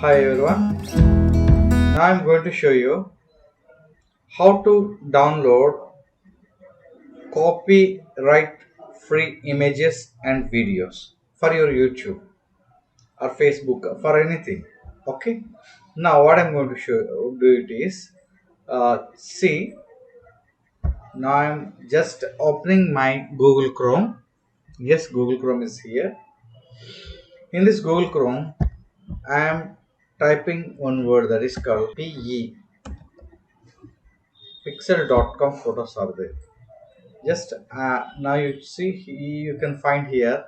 Hi everyone. Now I'm going to show you how to download copyright free images and videos for your YouTube or Facebook for anything. Okay. Now what I'm going to show do it is see, now I'm just opening my Google Chrome. Yes, Google Chrome is here. In this Google Chrome, I am typing one word that is called PE. Pixel.com photos are there. Just now you see you can find here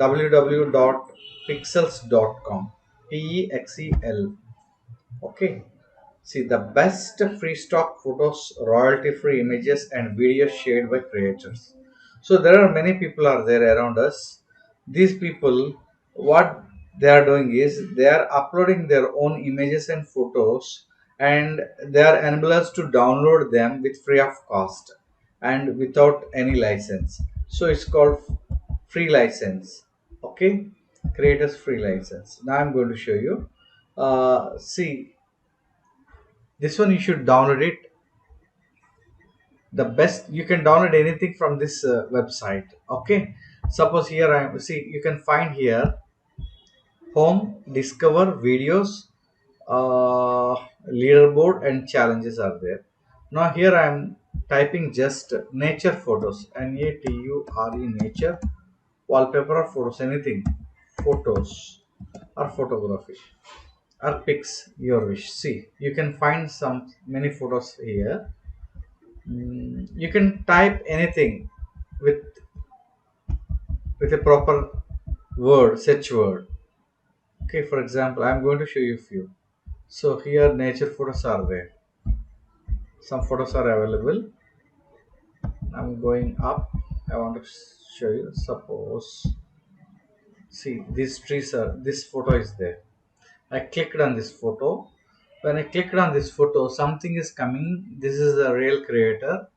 www.pexels.com, PEXEL. Okay, see the best free stock photos, royalty free images and videos shared by creators. So there are many people are there around us. These people, what they are doing is they are uploading their own images and photos, and they are enabled to download them with free of cost and without any license. So it's called free license. Okay, creators free license. Now I'm going to show you. See, this one you should download it. The best, you can download anything from this website. Okay, suppose here I am, see, you can find here home, discover, videos, uh, leaderboard and challenges are there. Now here I am typing just nature photos, NATURE, nature, wallpaper or photos, anything, photos or photography or pics, your wish. See, you can find some many photos here. You can type anything with a proper word, search word. Okay, for example, I'm going to show you a few. So here nature photos are there. Some photos are available. I'm going up. I want to show you. Suppose, see, these trees are, this photo is there. I clicked on this photo. When I clicked on this photo, something is coming. This is a real creator,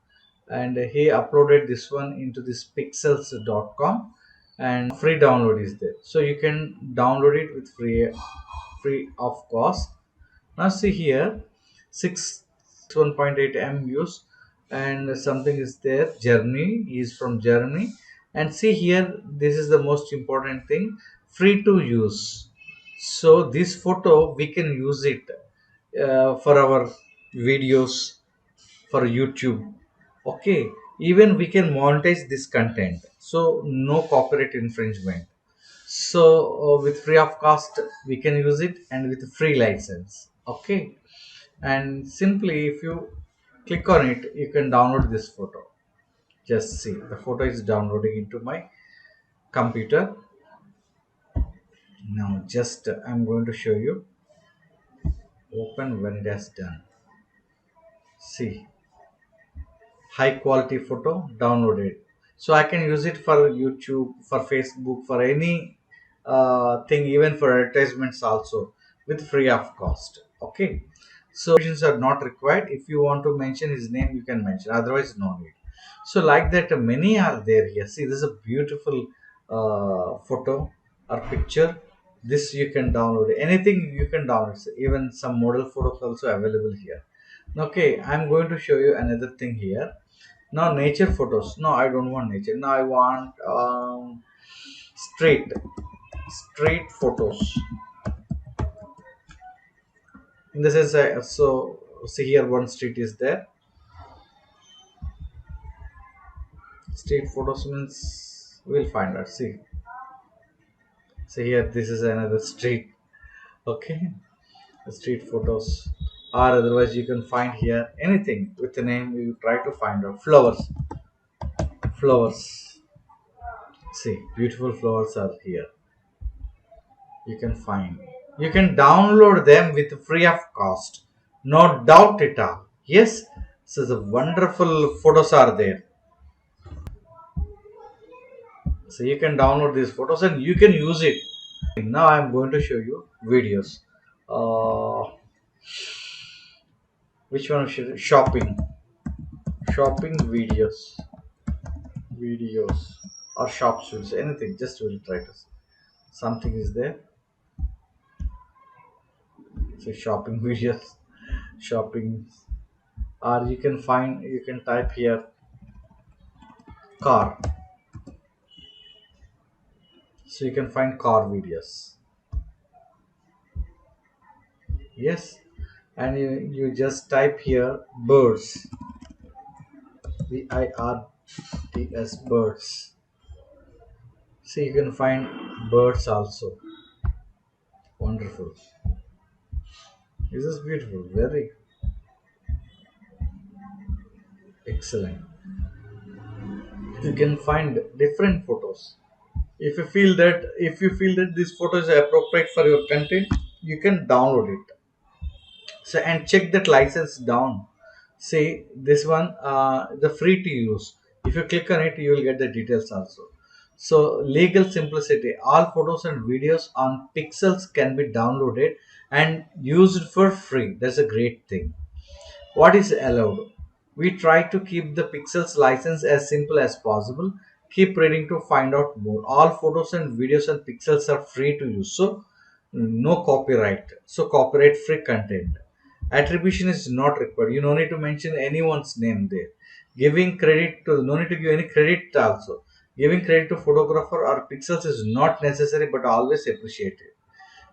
and he uploaded this one into this pixels.com, and free download is there. So you can download it with free of cost. Now see here, 1.8 m views, and something is there. Germany, he is from Germany, and see here, this is the most important thing, free to use. So this photo we can use it for our videos, for YouTube. Okay, even we can monetize this content, so no copyright infringement. So with free of cost we can use it, and with free license. Okay, and simply if you click on it, you can download this photo. Just see, the photo is downloading into my computer. Now just I'm going to show you, open when it has done. See, high quality photo downloaded. So I can use it for YouTube, for Facebook, for any thing, even for advertisements also, with free of cost. Okay, so permissions are not required. If you want to mention his name, you can mention, otherwise no need. So like that, many are there here. See, this is a beautiful photo or picture. This you can download, anything you can download. Even some model photos also available here. Okay, I'm going to show you another thing here. Now nature photos. No, I don't want nature. Now I want street photos. In this is so see here, one street is there. Street photos means we'll find out. See here, this is another street. Okay, street photos, or otherwise you can find here anything with the name. You try to find out flowers. See, beautiful flowers are here. You can find, you can download them with free of cost, no doubt at all. Yes, so the wonderful photos are there. So you can download these photos and you can use it. Now I'm going to show you videos. Which one should, shopping videos or shop videos, anything, just will try to see. Something is there. So shopping videos, shopping, or you can type here car. So you can find car videos. Yes, and you just type here birds, birds, birds. So you can find birds also. Wonderful. This is beautiful. Very excellent. You can find different photos. If you feel that this photo is appropriate for your content, you can download it. So and check that license down. Say this one, the free to use. If you click on it, you will get the details also. So legal simplicity. All photos and videos on Pixels can be downloaded and used for free. That's a great thing. What is allowed? We try to keep the Pixels license as simple as possible. Keep reading to find out more. All photos and videos on Pixels are free to use, so no copyright. So copyright free content. Attribution is not required. You no need to mention anyone's name there. Giving credit to no need to give any credit also. Giving credit to photographer or Pixels is not necessary but always appreciated.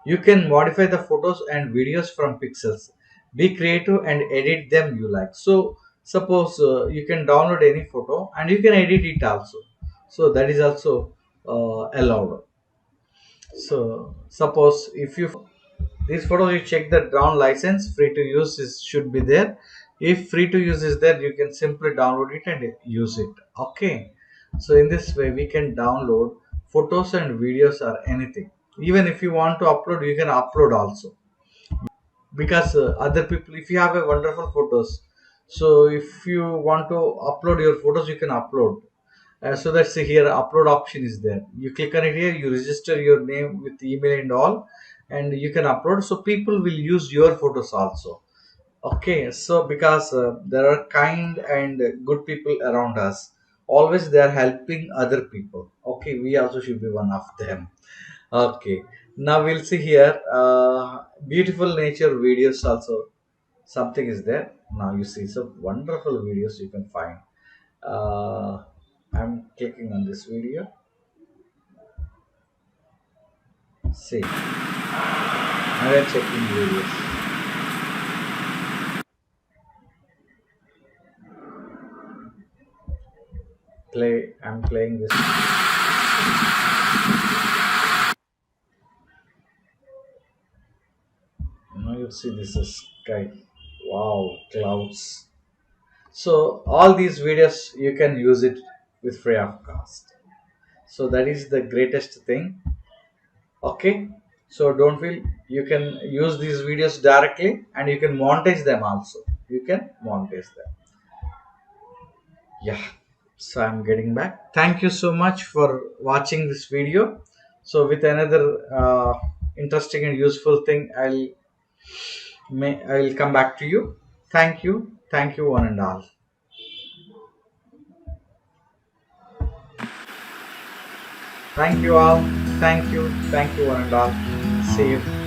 You can modify the photos and videos from Pixels. Be creative and edit them you like. So suppose you can download any photo and you can edit it also. So that is also allowed. So suppose if you these photos you check the down license, free to use is should be there. If free to use is there, you can simply download it and use it. Okay. So in this way we can download photos and videos or anything. Even if you want to upload, you can upload also. Because other people, if you have a wonderful photos, so if you want to upload your photos, you can upload. So that's here upload option is there. You click on it here, you register your name with email and all, and you can upload. So people will use your photos also. Okay, so because there are kind and good people around us, always they are helping other people. Okay, we also should be one of them. Okay, now we'll see here beautiful nature videos also. Something is there. Now you see some wonderful videos you can find. Uh, I'm clicking on this video. See, now we're checking videos. Play. I'm playing this. Now you see this is sky. Wow, clouds. So all these videos you can use it with free of cost. So that is the greatest thing. Okay. So don't feel, you can use these videos directly and you can montage them also. You can montage them. Yeah. So I'm getting back. Thank you so much for watching this video. So with another interesting and useful thing, I will come back to you. Thank you one and all. Thank you all. Thank you one and all. See you.